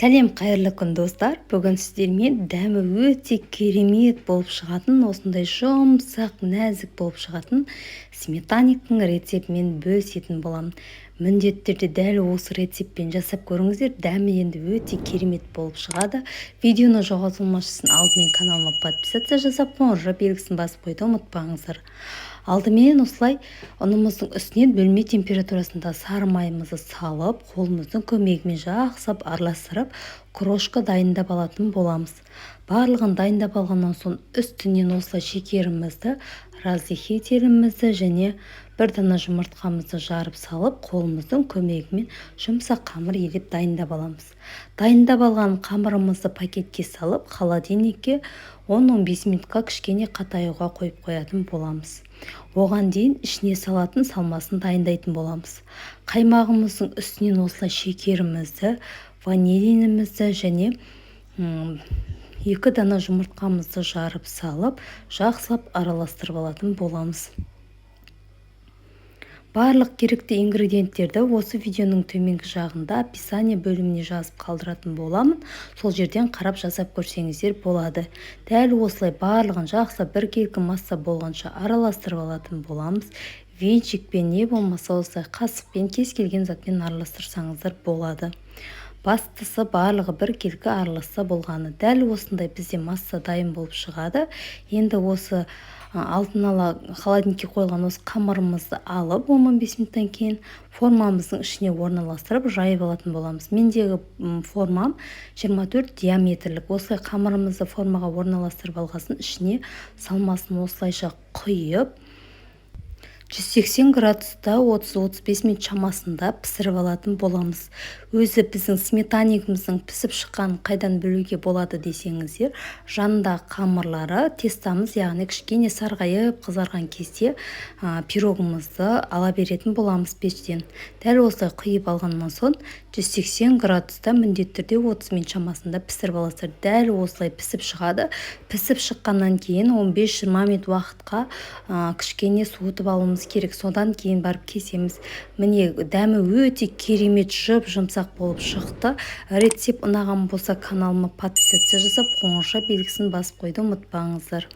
Сәлем, қайырлы күн достар. Бүгін сіздермен дәмі өте керемет болып шығатын, осындай жұмсақ, нәзік болып шығатын сметаниктің рецептімен бөлісетін боламын. Міндетті түрде дәл осы рецептпен жасап көріңіздер, дәмі енді өте керемет болып шығады. Видеоны жоғалтылмас үшін алдымен каналыма подписаться жасап, қоңырау белгісін басып қойды ұмытпаңыздар. Алдымен осылай ұнымыздың үстінен бөлме температурасында сары майымызды салып, қолымыздың көмегімен жақсылап араластырып, крошка дайындап алатын боламыз. Барлығын дайындап алғаннан соң үстінен осылай шекерімізді, разрыхителімізді және бір дана жұмыртқамызды жарып салып, қолымыздың көмегімен жұмсақ қамыр елеп дайындап аламыз. Дайындап алған қамырымызды пакетке салып, холодильникке 10-15 минутқа кішкене қатаюға қойып қоятын боламыз. Оған дейін ішіне салатын салмасын дайындайтын боламыз. Қаймағымыздың үстінен осылай шекерімізді, ванилинімізді және 2 дана жұмыртқамызды жарып салып, жақсылап араластырып алатын боламыз. Барлық керекті ингредиенттерді осы видеоның төменгі жағында описание бөліміне жазып қалдыратын боламын. Сол жерден қарап жасап көрсеңіздер болады. Дәл осылай барлығын жақсылап біркелкі масса болғанша араластырып алатын боламыз. Венчикпен не болмаса осылай қасықпен кез келген затпен араластырсаңыздар болады. Бастысы барлығы біркелкі араласса болғаны. Дәл осындай бізде масса дайын болып шығады. Енді осы алдын ала холодильникке қойылған осы қамырымызды алып 15 минуттан кейін формамыздың ішіне орналастырып жайып алатын боламыз. Мендегі формам 24 диаметрлік. Осылай қамырымызды формаға орналастырып алғасын ішіне салмасын осылайша құйып 180 градуста 30-35 минут шамасында пісіріп алатын боламыз. Өзі біздің сметаниктің пісіп шыққан қайдан білуге болады десеңіздер, жанында қамырлары тестамыз, яғни кішкене сарғайып қызарған кезде пирогымызды ала беретін боламыз пештен. Дәл осылай құйып алғаннан соң 180 градуста міндетті түрде 30 минут шамасында пісіріп аласыздар. Дәл осылай пісіп шығады. Пісіп шыққаннан кейін 15-20 минут уақытқа кішкене суытып алуымыз керек. Содан кейін барып кесеміз. Міне дәмі өте керемет жұмсақ болып шықты. Рецепт ұнаған болса каналыма подписаться жасап, қоңырау белгісін басып қойды ұмытпаңыздар.